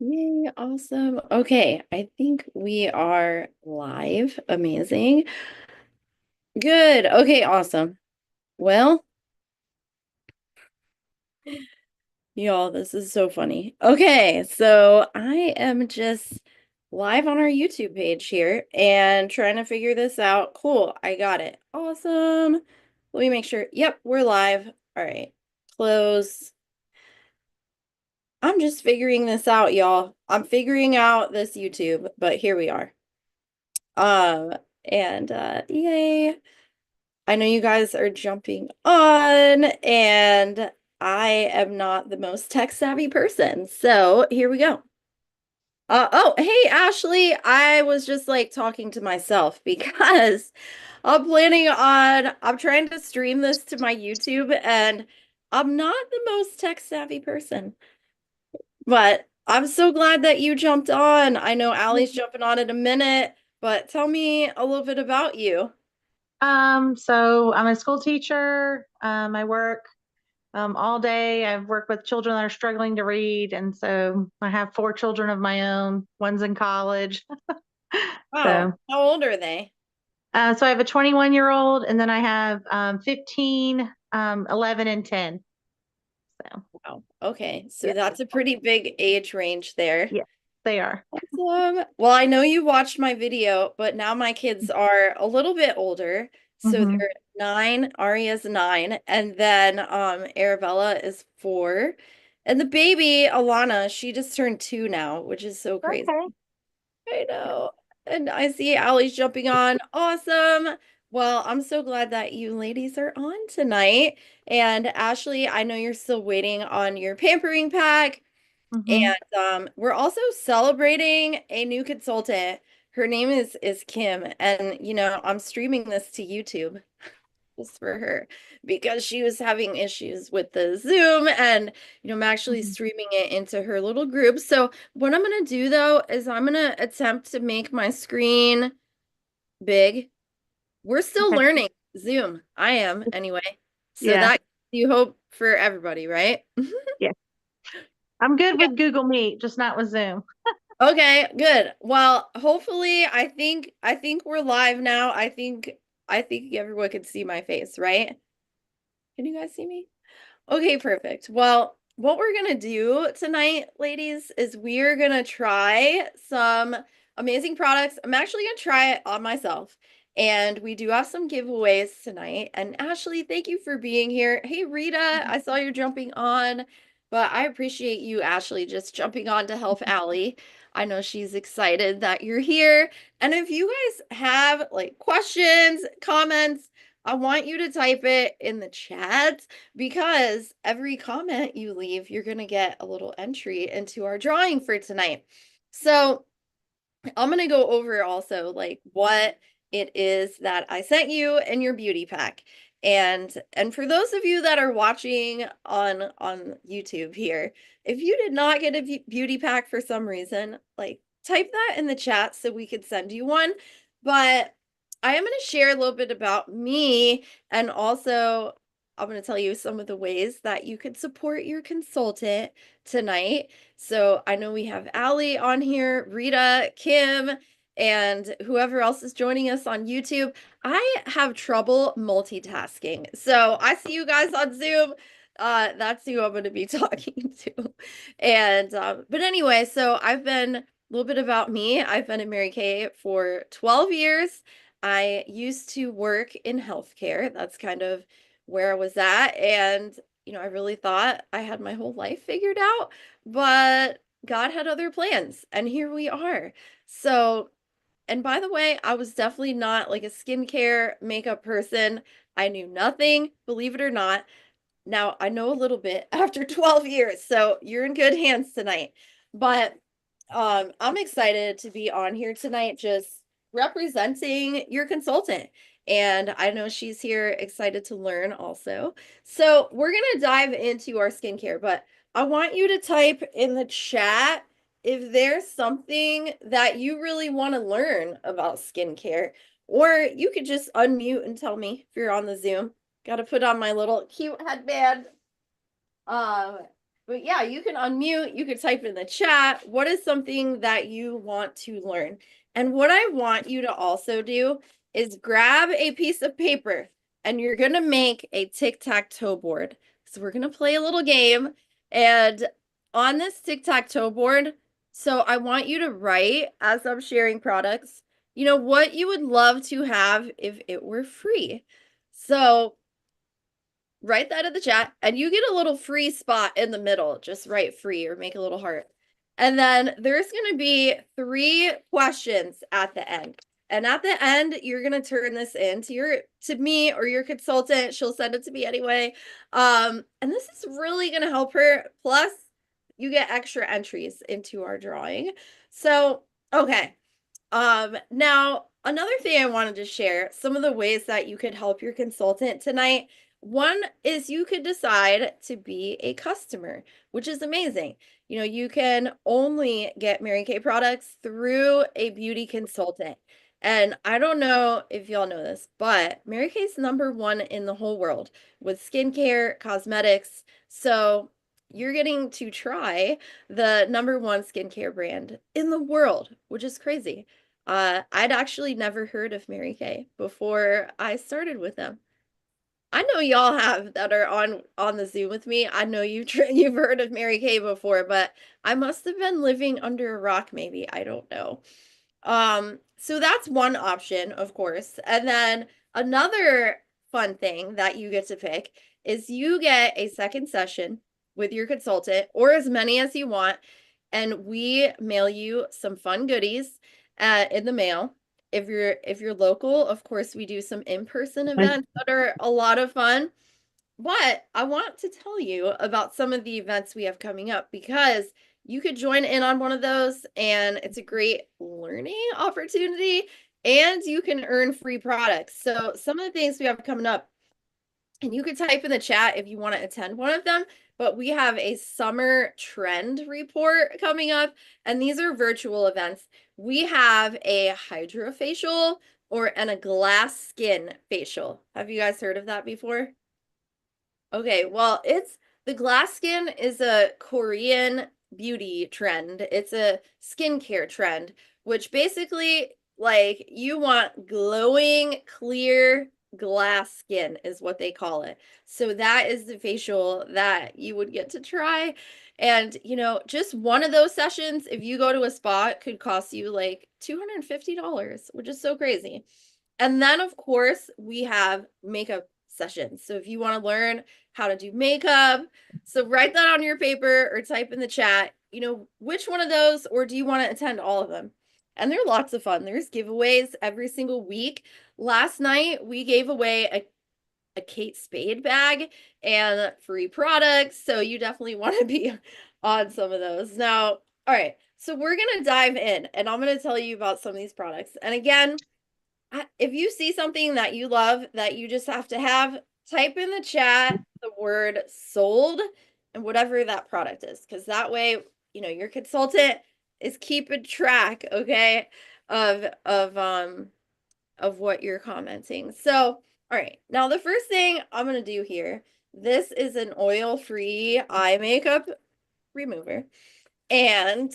Yay, awesome. Okay, I think we are live. Amazing. Good. Okay, awesome. Well, y'all, this is so funny. Okay, so I am just live on our YouTube page here and trying to figure this out. Cool, I got it. Awesome. Let me make sure. Yep, we're live. All right, close. I'm just figuring this out, y'all. I'm figuring out this YouTube, but here we are. Um, and yay. I know you guys are jumping on, and I am not the most tech savvy person. So here we go. Oh, hey, Ashley. I was just like talking to myself because I'm trying to stream this to my YouTube, and I'm not the most tech savvy person. But I'm so glad that you jumped on. I know Allie's jumping on in a minute, but tell me a little bit about you. So I'm a school teacher. I work all day. I've worked with children that are struggling to read, and so I have four children of my own. One's in college. Wow. So, How old are they? so I have a 21-year-old, and then I have 15, 11, and 10. So, Wow. Okay. So yeah, that's a pretty big age range there. yeah, they are. Awesome. Well, I know you watched my video, but now my kids are a little bit older. So Hmm. they're 9, Aria's 9, and then Arabella is 4. And the baby, Alana, she just turned 2 now, which is so crazy. Okay. I know. And I see Allie's jumping on. Awesome. Well, I'm so glad that you ladies are on tonight. And Ashley, I know you're still waiting on your pampering pack. Hmm. And we're also celebrating a new consultant. Her name is Kim. And I'm streaming this to YouTube just for her because she was having issues with the Zoom and I'm actually Hmm. streaming it into her little group. So what I'm gonna do though is I'm gonna attempt to make my screen big. We're still Okay. learning Zoom. I am anyway. So Yeah. that you hope for everybody, right? Yeah. I'm good with Google Meet, just not with Zoom. Okay, good. Well, hopefully I think we're live now. I think everyone can see my face, right? Can you guys see me? Okay, perfect. Well, what we're gonna do tonight, ladies, is we're gonna try some amazing products. I'm actually gonna try it on myself. And we do have some giveaways tonight. And Ashley, thank you for being here. Hey, Rita, I saw you jumping on, but I appreciate you, Ashley, just jumping on to help Allie. I know she's excited that you're here. And if you guys have like questions, comments, I want you to type it in the chat because every comment you leave, you're going to get a little entry into our drawing for tonight. So I'm going to go over also like what it is that I sent you in your beauty pack. And for those of you that are watching on YouTube here, if you did not get a beauty pack for some reason, like type that in the chat so we could send you one. But I am going to share a little bit about me and also I'm going to tell you some of the ways that you could support your consultant tonight. So I know we have Allie on here, Rita, Kim, and whoever else is joining us on YouTube. I have trouble multitasking. So I see you guys on Zoom. That's who I'm going to be talking to. And but anyway, so I've been a little bit about me. I've been in Mary Kay for 12 years. I used to work in healthcare. That's kind of where I was at. And I really thought I had my whole life figured out, but God had other plans, and here we are. So, and by the way, I was definitely not like a skincare makeup person. I knew nothing, believe it or not. Now I know a little bit after 12 years, so you're in good hands tonight. But I'm excited to be on here tonight, just representing your consultant. And I know she's here excited to learn also. So we're gonna dive into our skincare, but I want you to type in the chat if there's something that you really want to learn about skincare, or you could just unmute and tell me if you're on the Zoom. Got to put on my little cute headband. Um, But yeah, you can unmute, you could type in the chat. What is something that you want to learn? And what I want you to also do is grab a piece of paper and you're going to make a tic-tac-toe board. So we're going to play a little game. And on this tic-tac-toe board, so I want you to write, as I'm sharing products, what you would love to have if it were free. So write that in the chat and you get a little free spot in the middle. Just write free or make a little heart. And then there's going to be 3 questions at the end. And at the end, you're going to turn this in to me or your consultant. She'll send it to me anyway. And this is really going to help her. Plus, you get extra entries into our drawing. So, okay. Now another thing I wanted to share, some of the ways that you could help your consultant tonight. One is you could decide to be a customer, which is amazing. You can only get Mary Kay products through a beauty consultant. And I don't know if y'all know this, but Mary Kay's #1 in the whole world with skincare, cosmetics. So you're getting to try the #1 skincare brand in the world, which is crazy. I'd actually never heard of Mary Kay before I started with them. I know y'all have that are on the Zoom with me. I know you've heard of Mary Kay before, but I must have been living under a rock maybe. I don't know. So that's one option, of course. And then another fun thing that you get to pick is you get a second session with your consultant or as many as you want, and we mail you some fun goodies in the mail. If you're local, of course, we do some in-person events that are a lot of fun. But I want to tell you about some of the events we have coming up because you could join in on one of those and it's a great learning opportunity and you can earn free products. So some of the things we have coming up, and you could type in the chat if you want to attend one of them, but we have a summer trend report coming up and these are virtual events. We have a hydrofacial and a glass skin facial. Have you guys heard of that before? Okay, well, the glass skin is a Korean beauty trend. It's a skincare trend, which basically, like, you want glowing, clear glass skin is what they call it. So that is the facial that you would get to try. And, just one of those sessions, if you go to a spa, it could cost you like $250, which is so crazy. And then, of course, we have makeup sessions. So if you want to learn how to do makeup, so write that on your paper or type in the chat, which one of those, or do you want to attend all of them? And they're lots of fun. There's giveaways every single week. Last night, we gave away a Kate Spade bag and free products. So you definitely want to be on some of those. Now, all right. So we're going to dive in and I'm going to tell you about some of these products. And again, if you see something that you love that you just have to have, type in the chat the word sold and whatever that product is, because that way, your consultant is keeping track, okay, of what you're commenting. So, all right, now the first thing I'm gonna do here, this is an oil-free eye makeup remover. And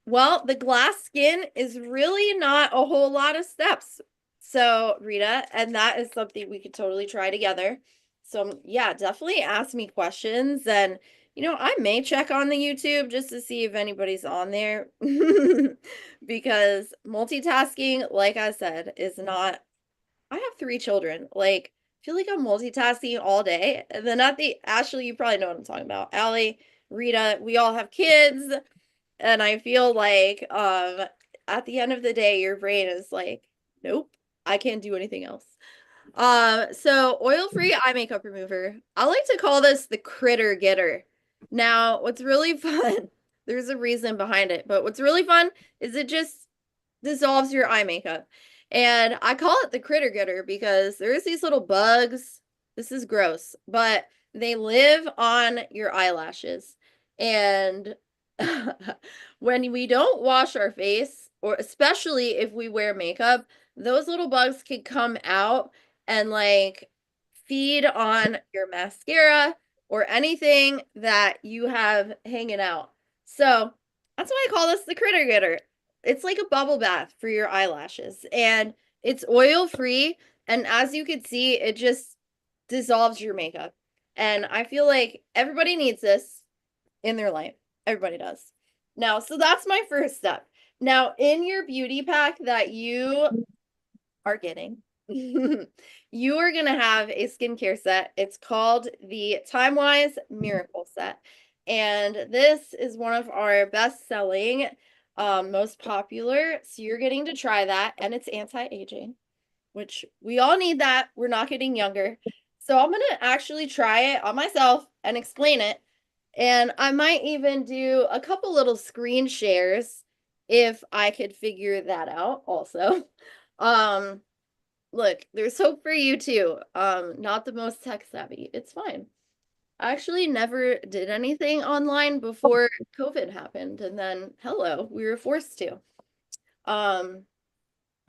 well, the glass skin is really not a whole lot of steps. So, Rita, and that is something we could totally try together. So, yeah, definitely ask me questions. And, I may check on the YouTube just to see if anybody's on there because multitasking, like I said, is not. I have 3 children. Like, I feel like I'm multitasking all day. And then Ashley, you probably know what I'm talking about. Allie, Rita, we all have kids. And I feel like at the end of the day, your brain is like, nope, I can't do anything else. So oil-free eye makeup remover. I like to call this the critter getter. Now, what's really fun, there's a reason behind it, but what's really fun is it just dissolves your eye makeup. And I call it the critter getter because there's these little bugs. This is gross, but they live on your eyelashes. And when we don't wash our face, or especially if we wear makeup, those little bugs can come out and like feed on your mascara or anything that you have hanging out. So that's why I call this the critter getter. It's like a bubble bath for your eyelashes, and it's oil free. And as you can see, it just dissolves your makeup. And I feel like everybody needs this in their life. Everybody does. Now, so that's my first step. Now, in your beauty pack that you are getting, you are going to have a skincare set. It's called the Time Wise Miracle Set. And this is one of our best selling, most popular. So you're getting to try that. And it's anti-aging, which we all need that. We're not getting younger. So I'm going to actually try it on myself and explain it. And I might even do a couple little screen shares if I could figure that out also. Um, look, there's hope for you too. Not the most tech savvy. It's fine. I actually never did anything online before COVID happened, and then hello, we were forced to. Um,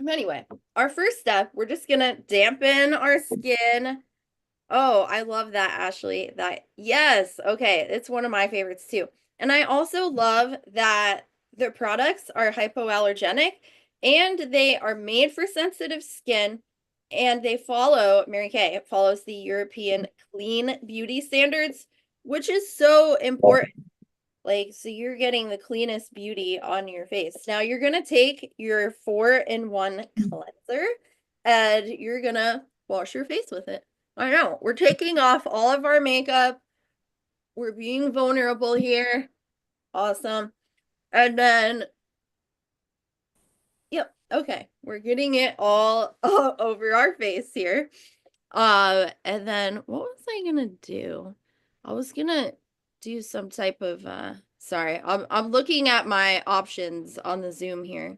anyway, our first step, we're just gonna dampen our skin. Oh, I love that, Ashley. That yes, okay, it's one of my favorites too. And I also love that the products are hypoallergenic and they are made for sensitive skin and they follow, Mary Kay, it follows the European clean beauty standards, which is so important. Like, so you're getting the cleanest beauty on your face. Now you're gonna take your 4-in-1 cleanser and you're gonna wash your face with it. I know, we're taking off all of our makeup. We're being vulnerable here. Awesome. And then, yep, okay. We're getting it all over our face here. And then what was I gonna do? I was gonna do some type of sorry, I'm looking at my options on the Zoom here,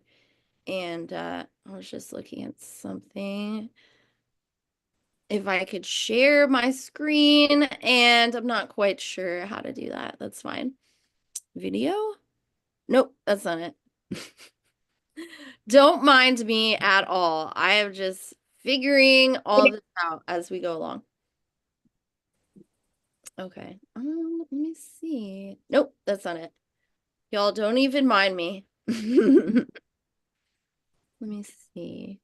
and I was just looking at something. If I could share my screen, and I'm not quite sure how to do that. That's fine. Video? Nope, that's not it. Don't mind me at all. I am just figuring all this out as we go along. Okay. Let me see. Nope, that's not it. Y'all don't even mind me. Let me see.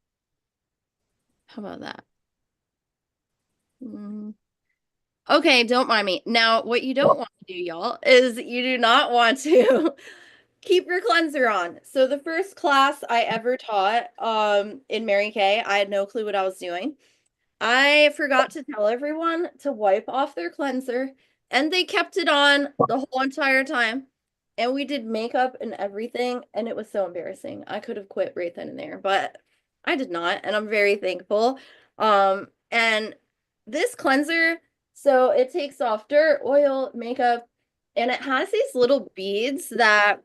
How about that? Mm. Okay, don't mind me. Now, what you don't want to do, y'all, is you do not want to keep your cleanser on. So the first class I ever taught in Mary Kay, I had no clue what I was doing. I forgot to tell everyone to wipe off their cleanser, and they kept it on the whole entire time. And we did makeup and everything, and it was so embarrassing. I could have quit right then and there, but I did not, and I'm very thankful. And this cleanser, so it takes off dirt, oil, makeup, and it has these little beads that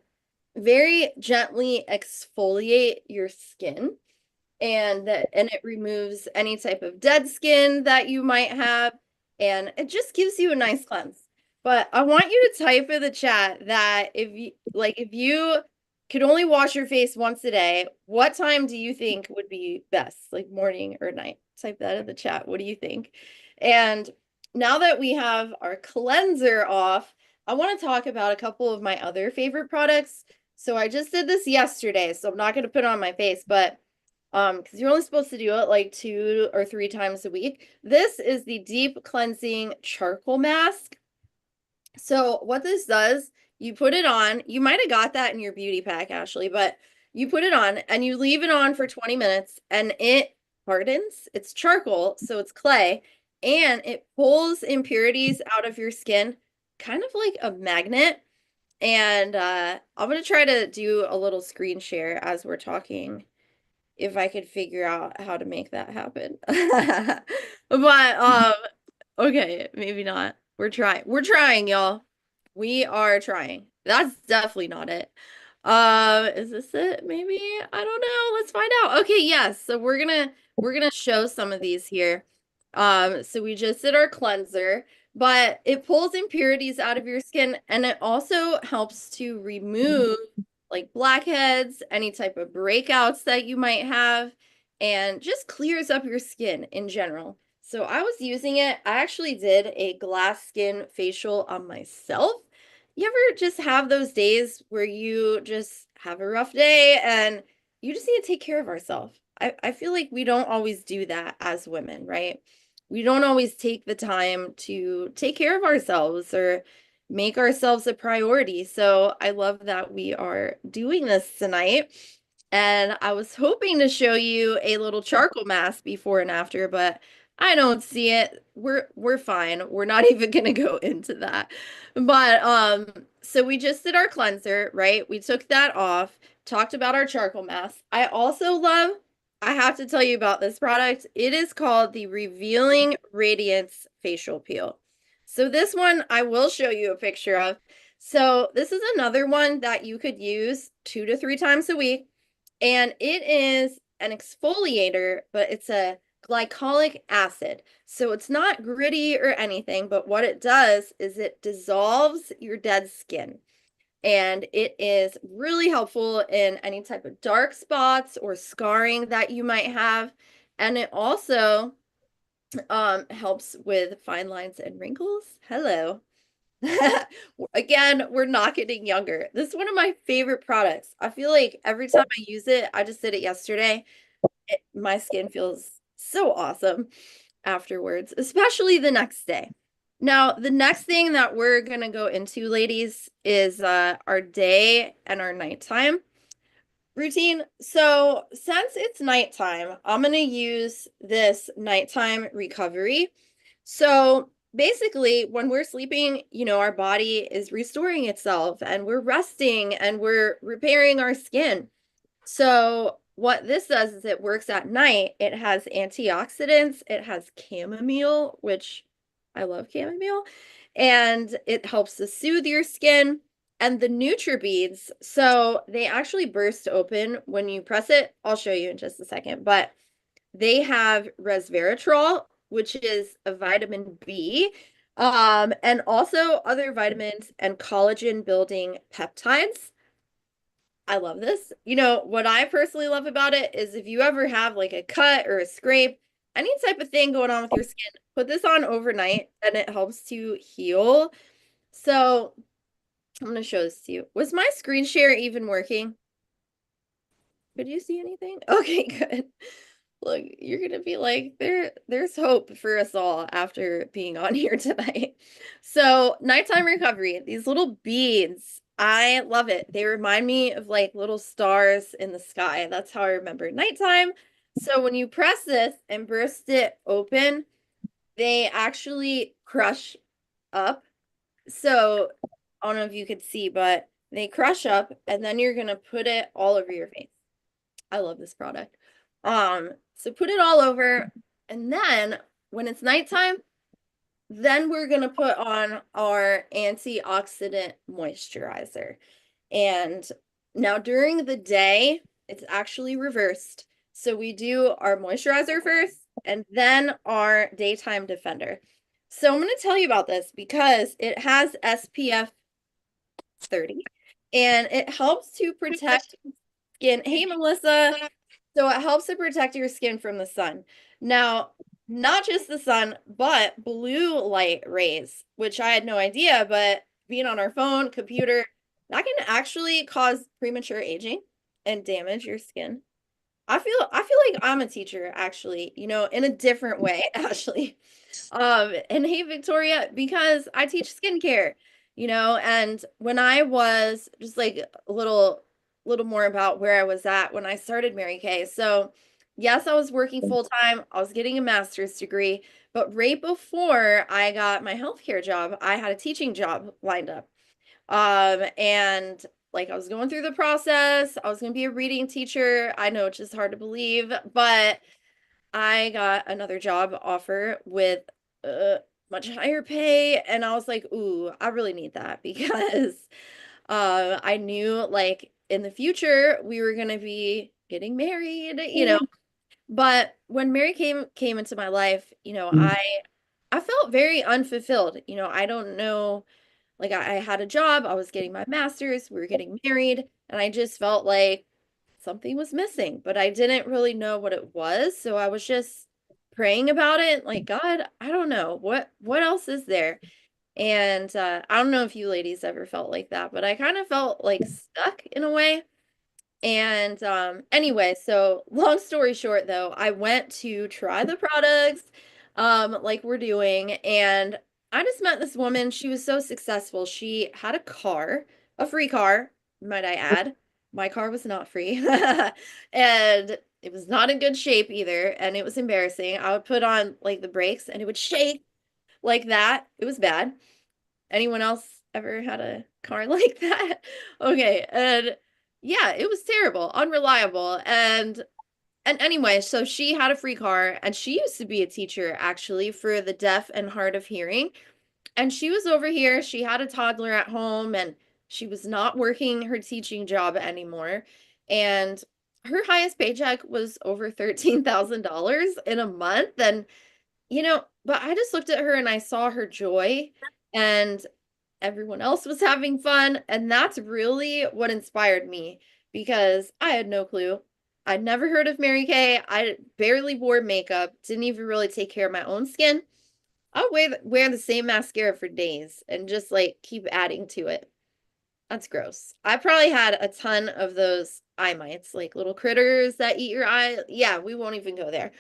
very gently exfoliate your skin and it removes any type of dead skin that you might have and it just gives you a nice cleanse. But I want you to type in the chat that if you could only wash your face once a day, what time do you think would be best? Like morning or night? Type that in the chat. What do you think? And now that we have our cleanser off, I want to talk about a couple of my other favorite products. So I just did this yesterday, so I'm not going to put it on my face, but because you're only supposed to do it like 2 or 3 times a week. This is the deep cleansing charcoal mask. So what this does, you put it on. You might have got that in your beauty pack, Ashley, but you put it on and you leave it on for 20 minutes and it hardens. It's charcoal, so it's clay, and it pulls impurities out of your skin, kind of like a magnet. And I'm gonna try to do a little screen share as we're talking if I could figure out how to make that happen. But okay, maybe not. We're trying. We're trying, y'all. We are trying. That's definitely not it. Is this it? Maybe? I don't know. Let's find out. Okay, yes. So we're gonna show some of these here. So we just did our cleanser, but it pulls impurities out of your skin and it also helps to remove like blackheads, any type of breakouts that you might have, and just clears up your skin in general. So I was using it. I actually did a glass skin facial on myself. You ever just have those days where you just have a rough day and you just need to take care of ourselves? I feel like we don't always do that as women, right? We don't always take the time to take care of ourselves or make ourselves a priority. So I love that we are doing this tonight. And I was hoping to show you a little charcoal mask before and after, but I don't see it. We're fine. We're not even gonna go into that. But so we just did our cleanser, right? We took that off, talked about our charcoal mask. I also love, I have to tell you about this product. It is called the Revealing Radiance Facial Peel. So this one I will show you a picture of. So this is another one that you could use 2 to 3 times a week. And it is an exfoliator, but it's a glycolic acid. So it's not gritty or anything, but what it does is it dissolves your dead skin. And it is really helpful in any type of dark spots or scarring that you might have. And it also helps with fine lines and wrinkles. Hello. Again, we're not getting younger. This is one of my favorite products. I feel like every time I use it, I just did it yesterday. My skin feels so awesome afterwards, especially the next day. Now, the next thing that we're gonna go into, ladies, is our day and our nighttime routine. So, since it's nighttime, I'm gonna use this nighttime recovery. So, basically, when we're sleeping, our body is restoring itself and we're resting and we're repairing our skin. So what this does is it works at night. It has antioxidants, it has chamomile, which I love chamomile, and it helps to soothe your skin. And the NutriBeads, so they actually burst open when you press it. I'll show you in just a second, but they have resveratrol, which is a vitamin B, and also other vitamins and collagen building peptides. I love this. What I personally love about it is if you ever have like a cut or a scrape, any type of thing going on with your skin, put this on overnight and it helps to heal. So I'm going to show this to you. Was my screen share even working? Could you see anything? Okay, good. Look, you're gonna be like, there's hope for us all after being on here tonight. So, nighttime recovery, these little beads, I love it. They remind me of like little stars in the sky. That's how I remember nighttime. So, when you press this and burst it open, they actually crush up. So, I don't know if you could see, but they crush up and then you're gonna put it all over your face. I love this product. So put it all over, and then when it's nighttime, then we're gonna put on our antioxidant moisturizer. And now during the day, it's actually reversed. So we do our moisturizer first and then our daytime defender. So I'm gonna tell you about this because it has SPF 30 and it helps to protect skin. Hey, Melissa. So it helps to protect your skin from the sun. Now, not just the sun, but blue light rays, which I had no idea, but being on our phone, computer, that can actually cause premature aging and damage your skin. I feel like I'm a teacher actually, in a different way, Ashley. And hey, Victoria, because I teach skincare, and when I was just like a little more about where I was at when I started Mary Kay. So, yes, I was working full time. I was getting a master's degree, but right before I got my healthcare job, I had a teaching job lined up. And like I was going through the process, I was going to be a reading teacher. I know it's just hard to believe, but I got another job offer with much higher pay, and I was like, "Ooh, I really need that," because I knew like in the future we were gonna be getting married, But when Mary came into my life, I felt very unfulfilled. I don't know, like I had a job, I was getting my master's, we were getting married, and I just felt like something was missing, but I didn't really know what it was. So I was just praying about it, like, God, I don't know what else is there. And I don't know if you ladies ever felt like that, but I kind of felt like stuck in a way. And anyway, so long story short though, I went to try the products like we're doing, and I just met this woman. She was so successful. She had a car, a free car, might I add. My car was not free. And it was not in good shape either, and it was embarrassing. I would put on like the brakes and it would shake like that. It was bad. Anyone else ever had a car like that? Okay, and yeah, it was terrible, unreliable. And anyway, so she had a free car, and she used to be a teacher actually for the deaf and hard of hearing. And she was over here, she had a toddler at home, and she was not working her teaching job anymore. And her highest paycheck was over $13,000 in a month. And but I just looked at her and I saw her joy, and everyone else was having fun. And that's really what inspired me, because I had no clue. I'd never heard of Mary Kay. I barely wore makeup, didn't even really take care of my own skin. I'll wear the same mascara for days and just like keep adding to it. That's gross. I probably had a ton of those eye mites, like little critters that eat your eye. Yeah, we won't even go there.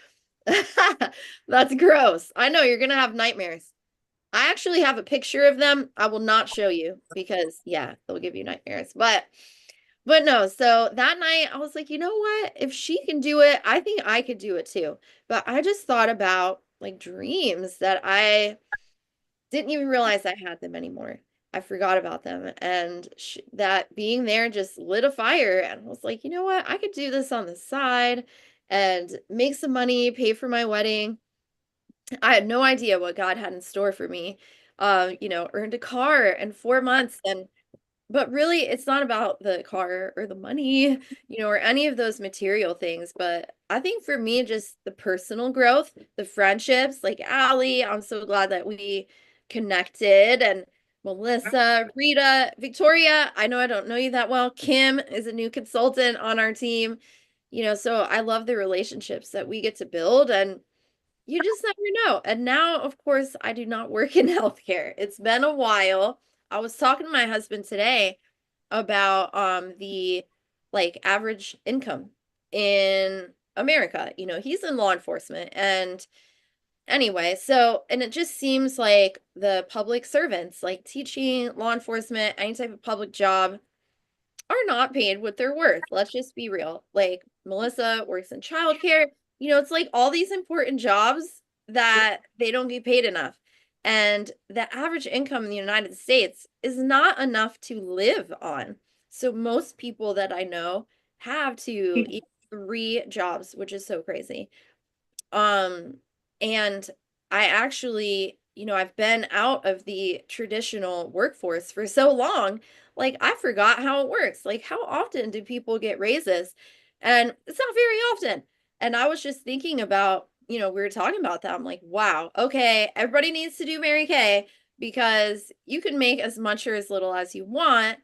That's gross. I know you're gonna have nightmares. I actually have a picture of them. I will not show you because yeah, they'll give you nightmares. But no, so that night I was like, you know what? If she can do it, I think I could do it too. But I just thought about like dreams that I didn't even realize I had them anymore. I forgot about them. And that being there just lit a fire. And I was like, you know what? I could do this on the side and make some money, pay for my wedding. I had no idea what God had in store for me. Earned a car in 4 months, and but really it's not about the car or the money, or any of those material things. But I think for me, just the personal growth, the friendships, like Allie, I'm so glad that we connected, and Melissa, Rita, Victoria, I know I don't know you that well. Kim is a new consultant on our team. So I love the relationships that we get to build, and you just never know. And now, of course, I do not work in healthcare. It's been a while. I was talking to my husband today about the like average income in America. He's in law enforcement. And anyway, and it just seems like the public servants, like teaching, law enforcement, any type of public job, are not paid what they're worth. Let's just be real. Like Melissa works in childcare. It's like all these important jobs that they don't get paid enough. And the average income in the United States is not enough to live on. So most people that I know have to eat 3 jobs, which is so crazy. Um, and I actually, I've been out of the traditional workforce for so long, like I forgot how it works. Like, how often do people get raises? And it's not very often. And I was just thinking about, we were talking about that. I'm like, wow, okay, everybody needs to do Mary Kay, because you can make as much or as little as you want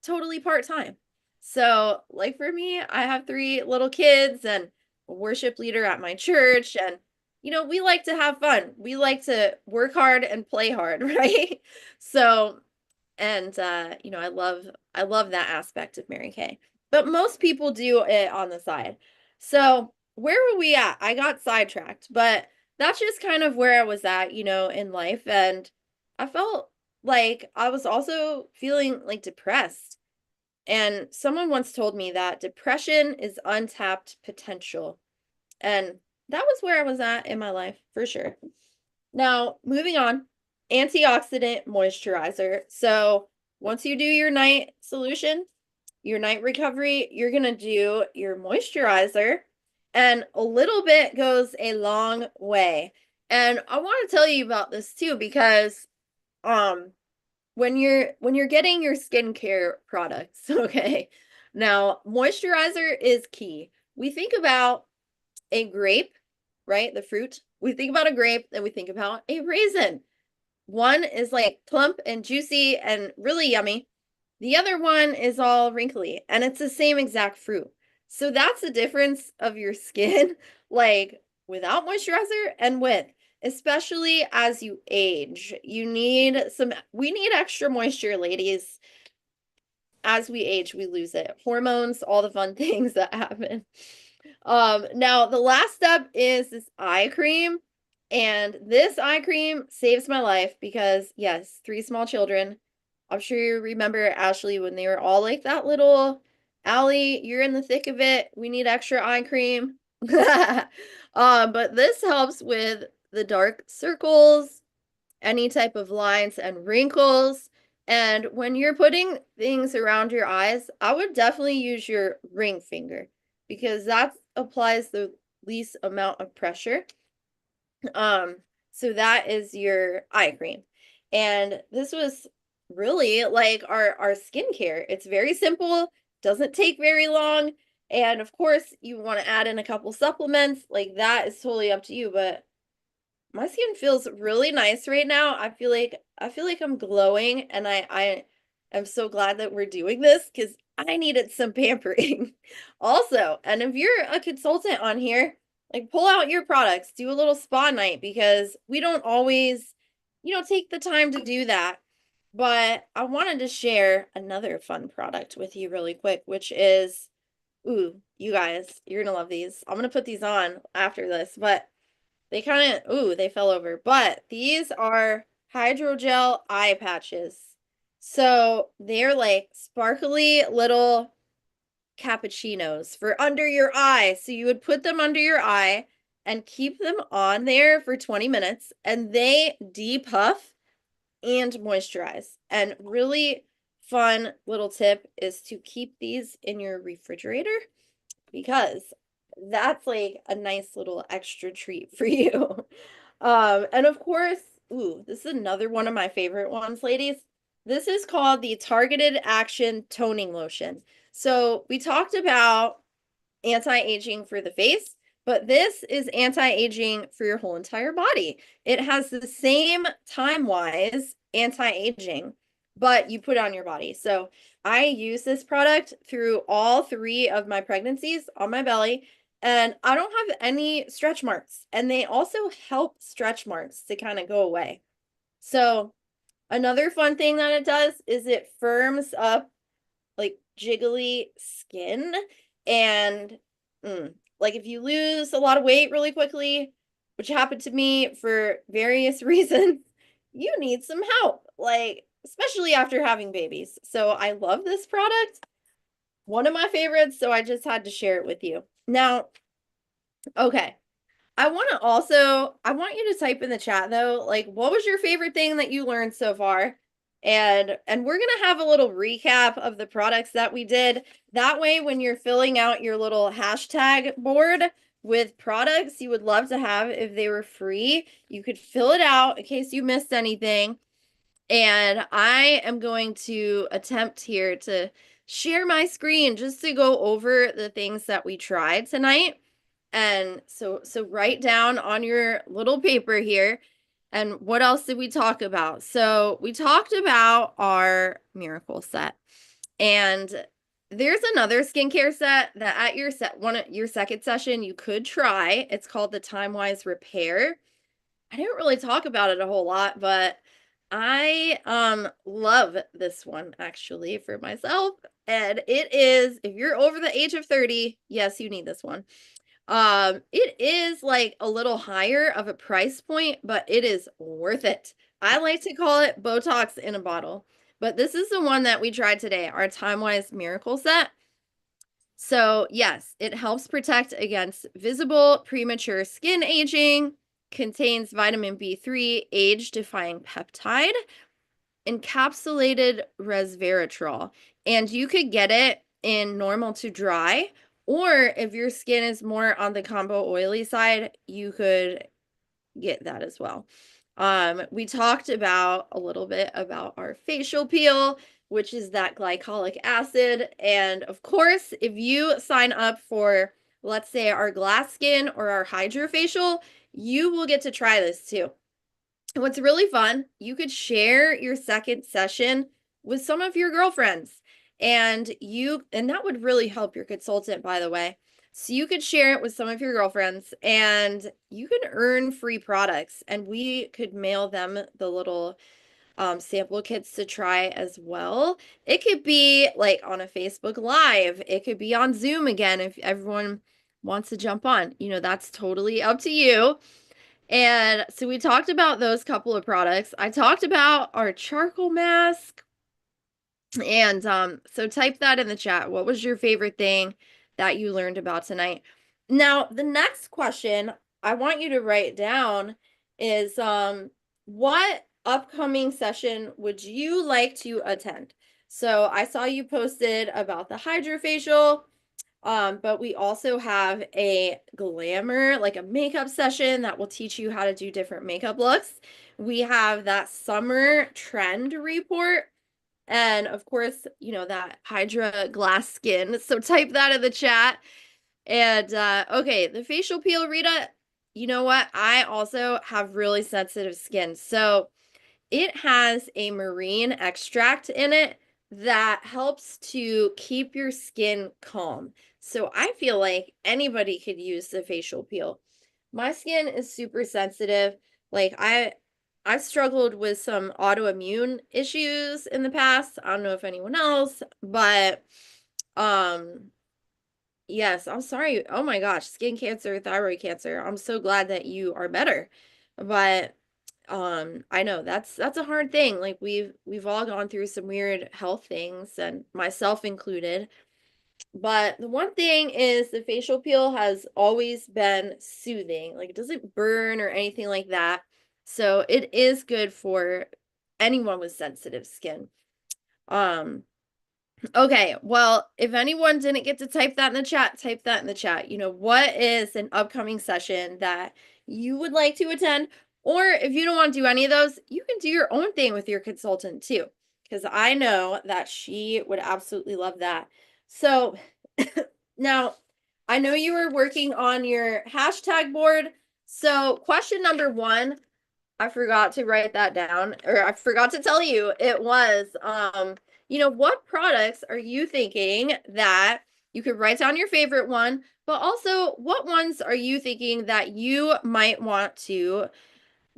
totally part-time. So, like for me, I have 3 little kids and a worship leader at my church, and we like to have fun. We like to work hard and play hard, right? So, and I love that aspect of Mary Kay. But most people do it on the side. So, where were we at? I got sidetracked, but that's just kind of where I was at, in life. And I felt like I was also feeling like depressed. And someone once told me that depression is untapped potential. And that was where I was at in my life for sure. Now, moving on, antioxidant moisturizer. So, once you do your night solution, your night recovery, you're going to do your moisturizer, and a little bit goes a long way. And I want to tell you about this too, because um when you're getting your skincare products, okay? Now, moisturizer is key. We think about a grape, right? The fruit. We think about a grape, and we think about a raisin. One is like plump and juicy and really yummy. The other one is all wrinkly, and it's the same exact fruit. So that's the difference of your skin. Like without moisturizer and with, especially as you age. We need extra moisture, ladies. As we age, we lose it. Hormones, all the fun things that happen. Now the last step is this eye cream. And this eye cream saves my life because yes, three small children. I'm sure you remember Ashley when they were all like that little Allie, you're in the thick of it. We need extra eye cream. But this helps with the dark circles, any type of lines and wrinkles. And when you're putting things around your eyes, I would definitely use your ring finger because that applies the least amount of pressure. Um, so that is your eye cream. And this was really like our skincare. It's very simple, doesn't take very long. And of course, you want to add in a couple supplements, like that is totally up to you, but my skin feels really nice right now. I feel like I'm glowing and I am so glad that we're doing this because I needed some pampering. Also, and if you're a consultant on here, like pull out your products, do a little spa night because we don't always, take the time to do that. But I wanted to share another fun product with you really quick, which is, ooh, you guys, you're gonna love these. I'm gonna put these on after this, but they kind of, ooh, they fell over. But these are hydrogel eye patches. So they're like sparkly little cappuccinos for under your eye. So you would put them under your eye and keep them on there for 20 minutes and they depuff and moisturize. And really fun little tip is to keep these in your refrigerator because that's like a nice little extra treat for you. And of course, ooh, this is another one of my favorite ones, ladies. This is called the Targeted Action Toning Lotion. So we talked about anti-aging for the face, but this is anti-aging for your whole entire body. It has the same time-wise anti-aging, but you put on your body. So I use this product through all three of my pregnancies on my belly, and I don't have any stretch marks. And they also help stretch marks to kind of go away. So another fun thing that it does is it firms up like jiggly skin and like if you lose a lot of weight really quickly, which happened to me for various reasons, you need some help, like especially after having babies. So I love this product, one of my favorites, so I just had to share it with you. Now, okay, I want you to type in the chat though, like what was your favorite thing that you learned so far? And we're going to have a little recap of the products that we did. That way when you're filling out your little hashtag board with products you would love to have if they were free, you could fill it out in case you missed anything. And I am going to attempt here to share my screen just to go over the things that we tried tonight. And so write down on your little paper here. And what else did we talk about? So we talked about our miracle set. And there's another skincare set that at your second session you could try. It's called the Time Wise Repair. I didn't really talk about it a whole lot, but I love this one actually for myself. And it is, if you're over the age of 30, yes, you need this one. It is like a little higher of a price point, but it is worth it. I like to call it Botox in a bottle, but this is the one that we tried today, our Time Wise Miracle Set. So yes, it helps protect against visible premature skin aging, contains vitamin B3, age-defying peptide, encapsulated resveratrol, and you could get it in normal to dry, or if your skin is more on the combo oily side, you could get that as well. We talked about a little bit about our facial peel, which is that glycolic acid. And of course, if you sign up for, let's say, our glass skin or our hydrofacial, you will get to try this too. And what's really fun, you could share your second session with some of your girlfriends and that would really help your consultant, by the way. So you could share it with some of your girlfriends and you can earn free products and we could mail them the little sample kits to try as well. It could be like on a Facebook Live. It could be on Zoom again if everyone wants to jump on. That's totally up to you. And so we talked about those couple of products. I talked about our charcoal mask. And so type that in the chat. What was your favorite thing that you learned about tonight? Now, the next question I want you to write down is what upcoming session would you like to attend? So I saw you posted about the hydrofacial, but we also have a glamour, like a makeup session that will teach you how to do different makeup looks. We have that summer trend report and of course, that Hydra glass skin. So type that in the chat. And okay, the facial peel, Rita, you know what? I also have really sensitive skin. So it has a marine extract in it that helps to keep your skin calm. So I feel like anybody could use the facial peel. My skin is super sensitive. Like I've struggled with some autoimmune issues in the past. I don't know if anyone else, but um yes, I'm sorry. Oh my gosh, skin cancer, thyroid cancer. I'm so glad that you are better. But I know that's a hard thing. Like we've all gone through some weird health things and myself included. But the one thing is the facial peel has always been soothing. Like it doesn't burn or anything like that. So it is good for anyone with sensitive skin. Um Okay, well, if anyone didn't get to type that in the chat, type that in the chat. What is an upcoming session that you would like to attend? Or if you don't want to do any of those, you can do your own thing with your consultant too, because I know that she would absolutely love that. So now I know you were working on your hashtag board. So question number one, I forgot to write that down, or I forgot to tell you. It was, what products are you thinking that you could write down your favorite one, but also what ones are you thinking that you might want to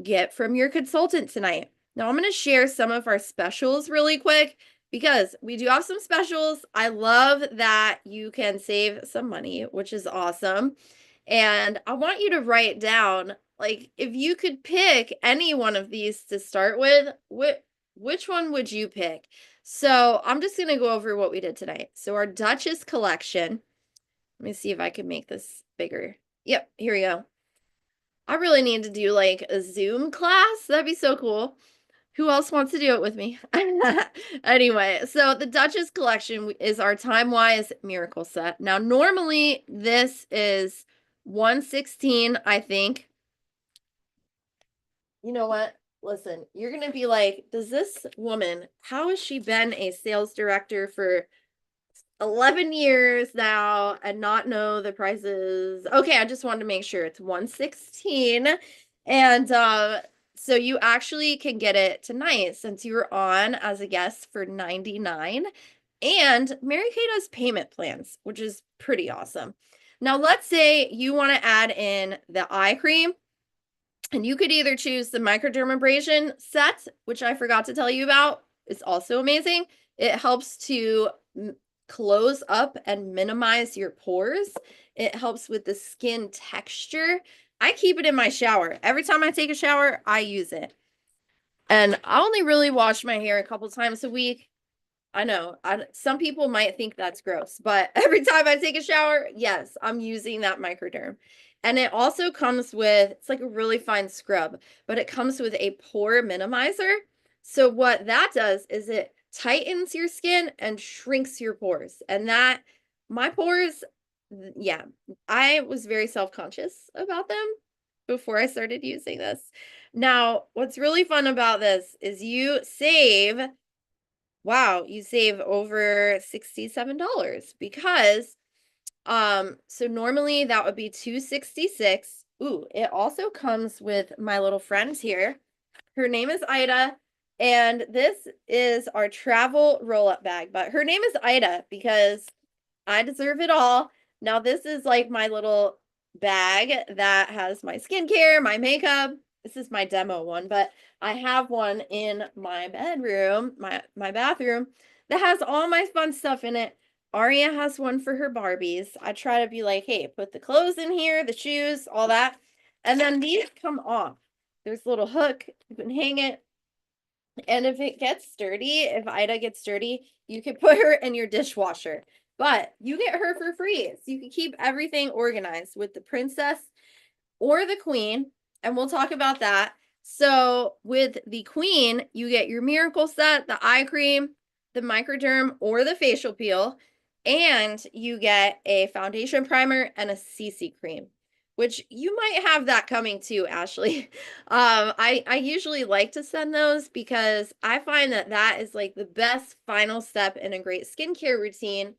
get from your consultant tonight? Now, I'm going to share some of our specials really quick because we do have some specials. I love that you can save some money, which is awesome. And I want you to write down, like, if you could pick any one of these to start with, which one would you pick? So I'm just going to go over what we did tonight. So our Duchess collection, let me see if I can make this bigger. Yep, here we go. I really need to do like a Zoom class. That'd be so cool. Who else wants to do it with me? Anyway, so the Duchess collection is our time-wise miracle set. Now, normally this is 116, I think. You know what? Listen, you're going to be like, does this woman, how has she been a sales director for 11 years now and not know the prices? Okay, I just wanted to make sure it's 116. And so you actually can get it tonight since you were on as a guest for 99. And Mary Kay does payment plans, which is pretty awesome. Now, let's say you want to add in the eye cream, and you could either choose the microdermabrasion set, which I forgot to tell you about. It's also amazing. It helps to close up and minimize your pores. It helps with the skin texture. I keep it in my shower. Every time I take a shower, I use it. And I only really wash my hair a couple times a week. I know. Some people might think that's gross, but every time I take a shower, yes, I'm using that microderm. And it also comes with, it's like a really fine scrub, but it comes with a pore minimizer. So what that does is it tightens your skin and shrinks your pores. And my pores, yeah, I was very self-conscious about them before I started using this. Now, what's really fun about this is you save over $67 because so normally that would be $266. Ooh, it also comes with my little friend here. Her name is Ida, and this is our travel roll-up bag, but her name is Ida because I deserve it all. Now this is like my little bag that has my skincare, my makeup. This is my demo one, but I have one in my bedroom, my bathroom that has all my fun stuff in it. Aria has one for her Barbies. I try to be like, hey, put the clothes in here, the shoes, all that. And then these come off. There's a little hook. You can hang it. And if it gets dirty, if Ida gets dirty, you could put her in your dishwasher. But you get her for free. So you can keep everything organized with the princess or the queen. And we'll talk about that. So with the queen, you get your miracle set, the eye cream, the microderm, or the facial peel. And you get a foundation primer and a CC cream, which you might have that coming too, Ashley. I usually like to send those because I find that that is like the best final step in a great skincare routine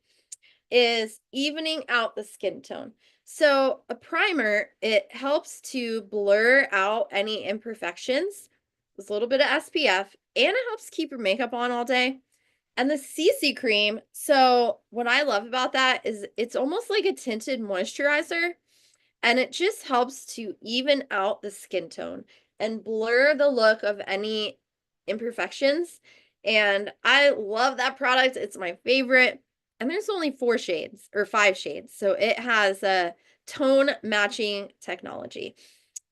is evening out the skin tone. So a primer, it helps to blur out any imperfections with a little bit of SPF, and it helps keep your makeup on all day. And the CC cream, so what I love about that is it's almost like a tinted moisturizer, and it just helps to even out the skin tone and blur the look of any imperfections. And I love that product. It's my favorite. And there's only 4 shades or 5 shades. So it has a tone matching technology.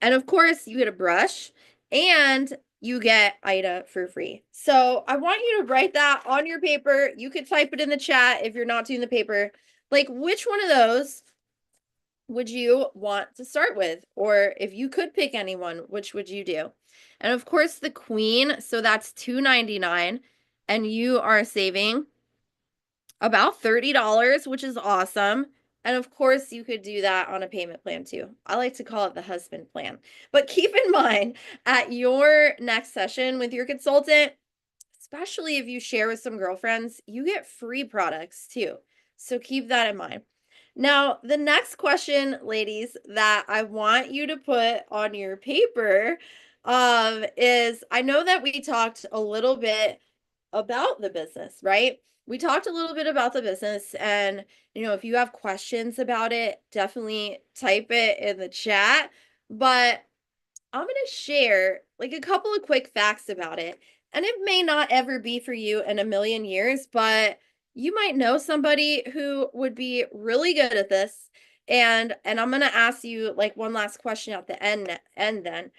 And of course, you get a brush and you get Ida for free. So I want you to write that on your paper. You could type it in the chat if you're not doing the paper. Like, which one of those would you want to start with? Or if you could pick anyone, which would you do? And of course, the queen, so that's $2.99, and you are saving about $30, which is awesome. And of course, you could do that on a payment plan too. I like to call it the husband plan. But keep in mind, at your next session with your consultant, especially if you share with some girlfriends, you get free products too. So keep that in mind. Now, the next question, ladies, that I want you to put on your paper is I know that we talked a little bit about the business, right? We talked a little bit about the business, and if you have questions about it, definitely type it in the chat. But I'm going to share like a couple of quick facts about it. And it may not ever be for you in a million years, but you might know somebody who would be really good at this. And I'm going to ask you like one last question at the end then.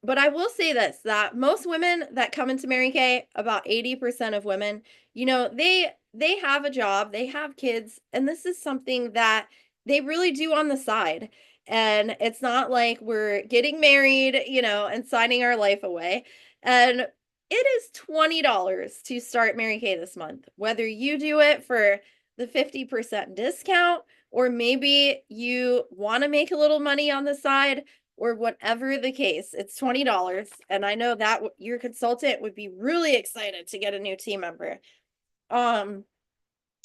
But I will say this, that most women that come into Mary Kay, about 80% of women, they have a job, they have kids, and this is something that they really do on the side. And it's not like we're getting married, and signing our life away. And it is $20 to start Mary Kay this month, whether you do it for the 50% discount, or maybe you want to make a little money on the side, or whatever the case, it's $20. And I know that your consultant would be really excited to get a new team member. Um,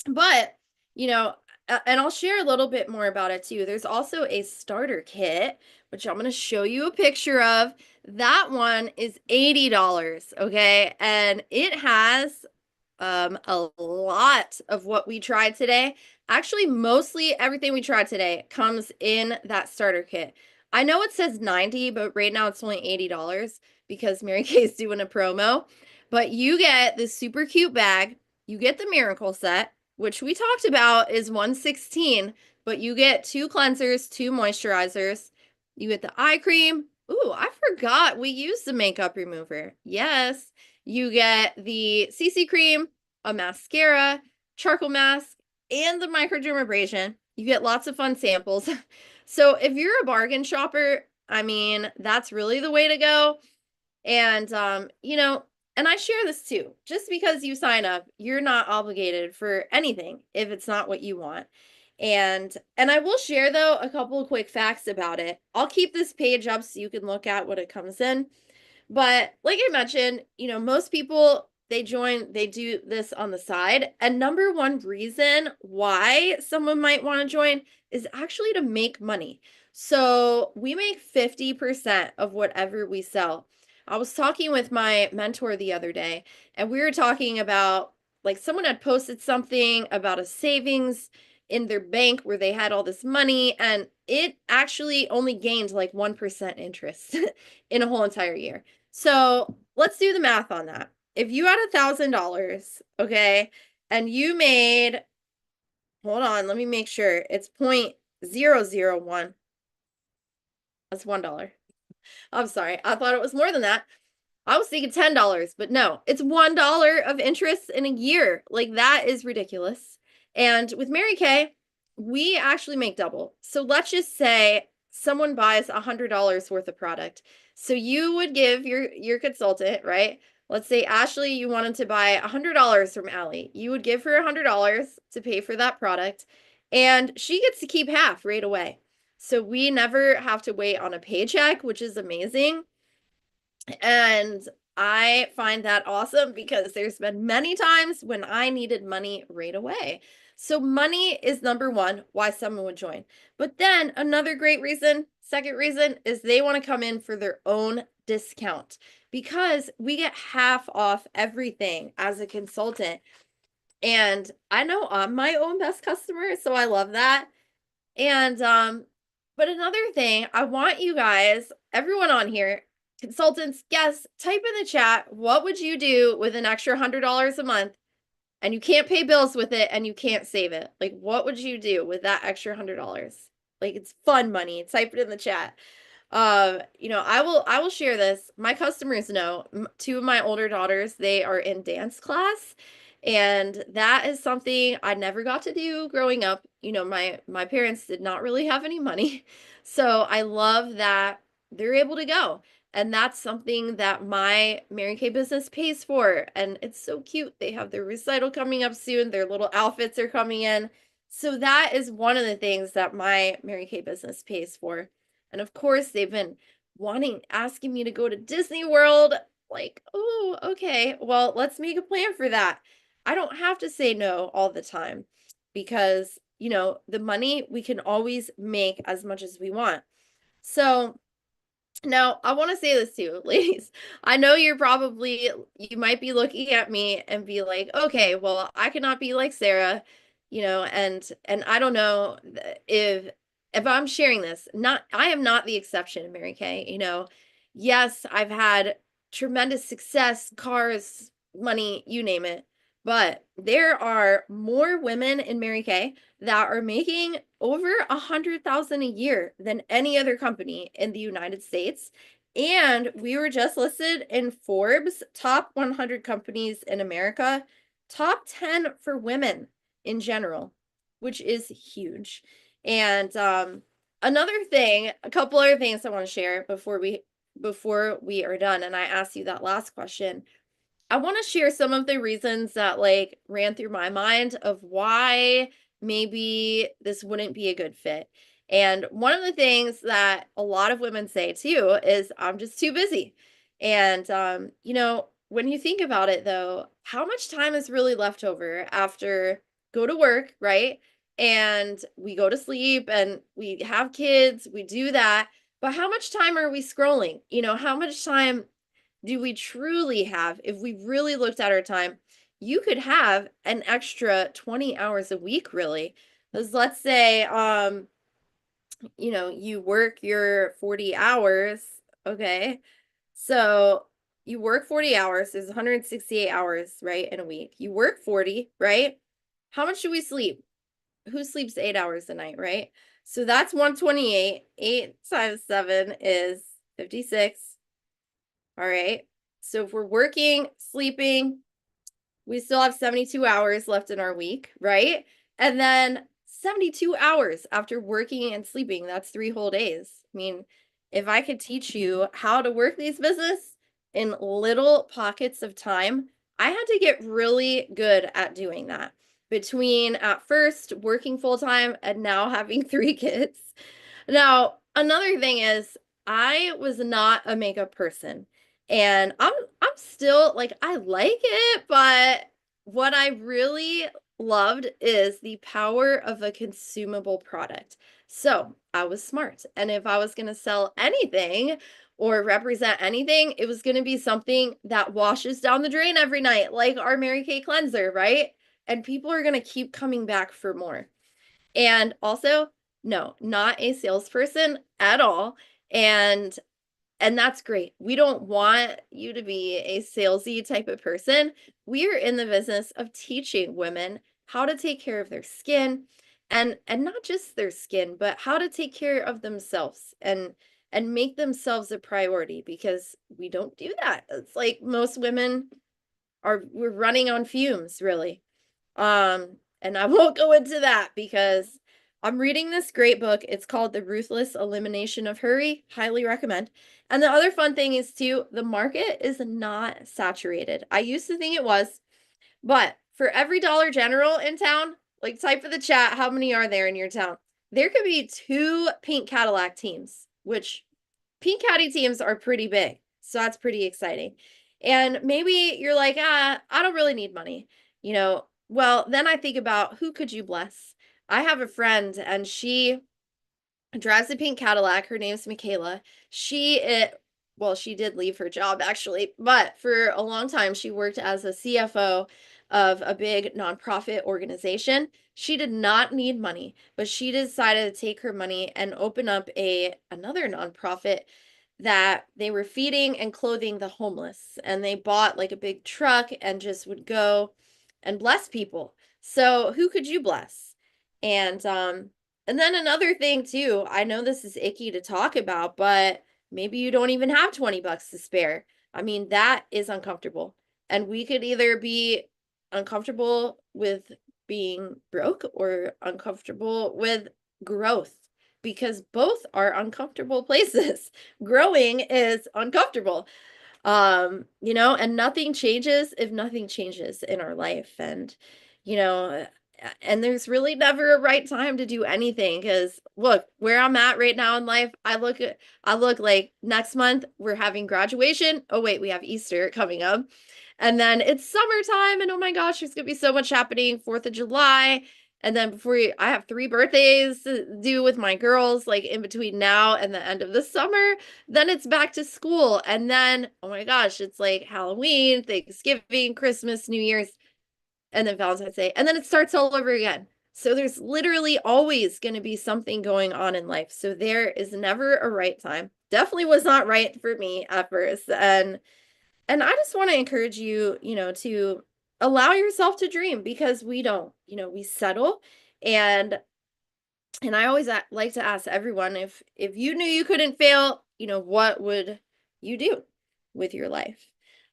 but, and I'll share a little bit more about it too. There's also a starter kit, which I'm going to show you a picture of. That one is $80, okay? And it has a lot of what we tried today. Actually, mostly everything we tried today comes in that starter kit. I know it says 90, but right now it's only $80 because Mary Kay's doing a promo. But you get this super cute bag. You get the miracle set, which we talked about is 116, but you get 2 cleansers, 2 moisturizers. You get the eye cream. Ooh, I forgot we used the makeup remover. Yes. You get the CC cream, a mascara, charcoal mask, and the microdermabrasion. You get lots of fun samples. So if you're a bargain shopper, I mean, that's really the way to go. And and I share this too. Just because you sign up, you're not obligated for anything if it's not what you want. And I will share though a couple of quick facts about it. I'll keep this page up so you can look at what it comes in. But like I mentioned, most people they do this on the side. And number one reason why someone might want to join is actually to make money. So we make 50% of whatever we sell. I was talking with my mentor the other day, and we were talking about like someone had posted something about a savings in their bank where they had all this money, and it actually only gained like 1% interest in a whole entire year. So let's do the math on that. If you had $1,000, okay, and you made, hold on, let me make sure it's 0.001. That's $1. I'm sorry. I thought it was more than that. I was thinking $10, but no, it's $1 of interest in a year. Like that is ridiculous. And with Mary Kay, we actually make double. So let's just say someone buys $100 worth of product. So you would give your consultant, right? Let's say Ashley, you wanted to buy $100 from Allie. You would give her $100 to pay for that product, and she gets to keep half right away. So we never have to wait on a paycheck, which is amazing. And I find that awesome because there's been many times when I needed money right away. So money is number one why someone would join. But then another great reason, second reason, is they want to come in for their own discount because we get half off everything as a consultant. And I know I'm my own best customer, so I love that. And but another thing, I want you guys, everyone on here, consultants, guests, type in the chat, what would you do with an extra $100 a month and you can't pay bills with it and you can't save it? Like what would you do with that extra $100? Like it's fun money. Type it in the chat. I will share this. My customers know, two of my older daughters, they are in dance class, and that is something I never got to do growing up. My parents did not really have any money. So I love that they're able to go. And that's something that my Mary Kay business pays for. And it's so cute. They have their recital coming up soon. Their little outfits are coming in. So that is one of the things that my Mary Kay business pays for. And of course, they've been asking me to go to Disney World. Like, oh, okay, well, let's make a plan for that. I don't have to say no all the time because, the money we can always make as much as we want. So, now, I want to say this too, ladies. I know you might be looking at me and be like, okay, well, I cannot be like Sarah, and I don't know if I'm sharing this. I am not the exception, Mary Kay. Yes, I've had tremendous success, cars, money, you name it. But there are more women in Mary Kay that are making over 100,000 a year than any other company in the United States. And we were just listed in Forbes top 100 companies in America, top 10 for women in general, which is huge. And a couple other things I want to share before we are done, and I asked you that last question. I want to share some of the reasons that like ran through my mind of why maybe this wouldn't be a good fit. And one of the things that a lot of women say too is I'm just too busy. And when you think about it though, how much time is really left over after go to work, right? And we go to sleep and we have kids, we do that. But how much time are we scrolling? How much time do we truly have? If we really looked at our time, you could have an extra 20 hours a week, really. Because let's say, you work your 40 hours, okay? So you work 40 hours, there's 168 hours, right, in a week. You work 40, right? How much do we sleep? Who sleeps 8 hours a night, right? So that's 128. 8 times 7 is 56. All right. So if we're working, sleeping, we still have 72 hours left in our week, right? And then 72 hours after working and sleeping, that's 3 whole days. I mean, if I could teach you how to work these business in little pockets of time, I had to get really good at doing that. Between at first working full time and now having 3 kids. Now, another thing is I was not a makeup person. And I'm still like I like it, but what I really loved is the power of a consumable product. So, I was smart. And if I was going to sell anything or represent anything, it was going to be something that washes down the drain every night, like our Mary Kay cleanser, right? And people are going to keep coming back for more. And also, no, not a salesperson at all. And and that's great. We don't want you to be a salesy type of person. We are in the business of teaching women how to take care of their skin and not just their skin, but how to take care of themselves and make themselves a priority because we don't do that. It's like most women are we're running on fumes, really. And I won't go into that because I'm reading this great book. It's called The Ruthless Elimination of Hurry. Highly recommend. And the other fun thing is too, the market is not saturated. I used to think it was, but for every Dollar General in town, like type in the chat, how many are there in your town? There could be 2 pink Cadillac teams, which pink caddy teams are pretty big. So that's pretty exciting. And maybe you're like, I don't really need money. Well, then I think about who could you bless? I have a friend and she drives a pink Cadillac. Her name's Michaela. She did leave her job actually, but for a long time she worked as a CFO of a big nonprofit organization. She did not need money, but she decided to take her money and open up another nonprofit that they were feeding and clothing the homeless. And they bought like a big truck and just would go and bless people. So who could you bless? And then another thing too, I know this is icky to talk about, but maybe you don't even have 20 bucks to spare. I mean, that is uncomfortable. And we could either be uncomfortable with being broke or uncomfortable with growth because both are uncomfortable places. Growing is uncomfortable. And nothing changes if nothing changes in our life. You know, and there's really never a right time to do anything because look, where I'm at right now in life, I look like next month we're having graduation. Oh wait, we have Easter coming up. And then it's summertime, and oh my gosh, there's gonna be so much happening. 4th of July. And then I have 3 birthdays to do with my girls, like in between now and the end of the summer. Then it's back to school. And then, oh my gosh, it's like Halloween, Thanksgiving, Christmas, New Year's, and then Valentine's Day. And then it starts all over again. So there's literally always going to be something going on in life. So there is never a right time. Definitely was not right for me at first. And I just want to encourage you, to allow yourself to dream because we don't, we settle. And I always like to ask everyone if you knew you couldn't fail, what would you do with your life?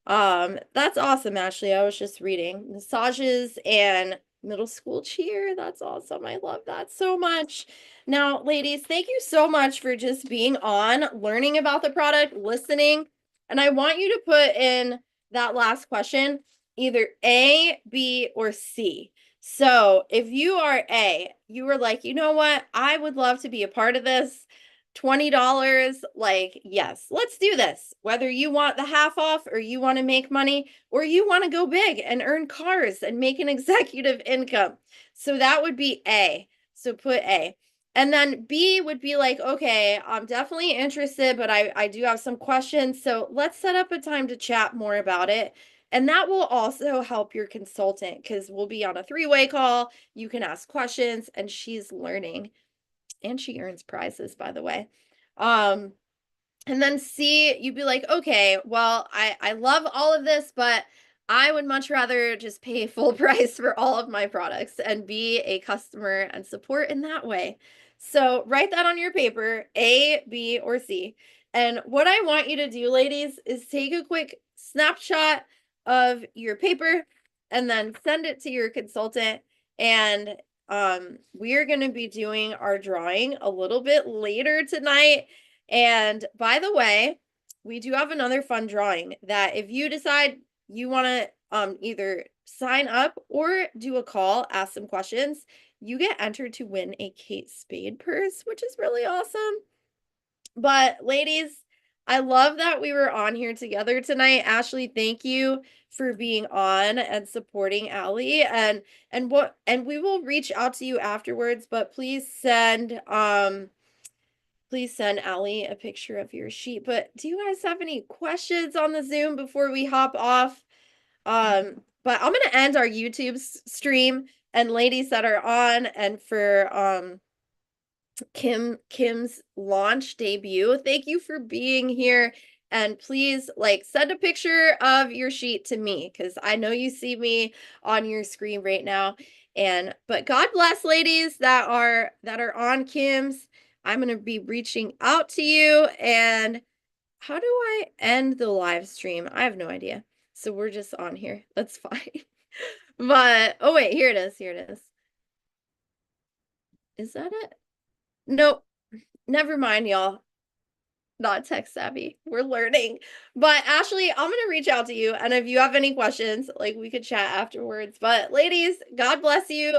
That's awesome, Ashley. I was just reading massages and middle school cheer. That's awesome. I love that so much. Now, ladies, thank you so much for just being on, learning about the product, listening. And I want you to put in that last question, either A, B, or C. So if you are A, you were like, you know what? I would love to be a part of this. $20, like, yes, let's do this. Whether you want the half off or you want to make money or you want to go big and earn cars and make an executive income. So that would be A. So put A. And then B would be like, okay, I'm definitely interested, but I do have some questions. So let's set up a time to chat more about it. And that will also help your consultant because we'll be on a 3-way call. You can ask questions and she's learning. And she earns prizes, by the way. Um, and then C, you'd be like, okay, well, I love all of this, but I would much rather just pay full price for all of my products and be a customer and support in that way. So write that on your paper, A, B, or C. And what I want you to do, ladies, is take a quick snapshot of your paper and then send it to your consultant. And we are going to be doing our drawing a little bit later tonight. And by the way, we do have another fun drawing that if you decide you want to either sign up or do a call, ask some questions, you get entered to win a Kate Spade purse, which is really awesome. But ladies, I love that we were on here together tonight. Ashley, thank you for being on and supporting Allie. And we will reach out to you afterwards, but please send Allie a picture of your sheet. But do you guys have any questions on the Zoom before we hop off? But I'm gonna end our YouTube stream and ladies that are on, and for Kim's launch debut. Thank you for being here. And please like send a picture of your sheet to me because I know you see me on your screen right now. And but God bless ladies that are on Kim's. I'm gonna be reaching out to you. And how do I end the live stream? I have no idea. So we're just on here. That's fine. But oh wait, here it is. Here it is. Is that it? Nope. Never mind, y'all. Not tech savvy. We're learning. But Ashley, I'm gonna reach out to you. And if you have any questions, like we could chat afterwards. But ladies, God bless you.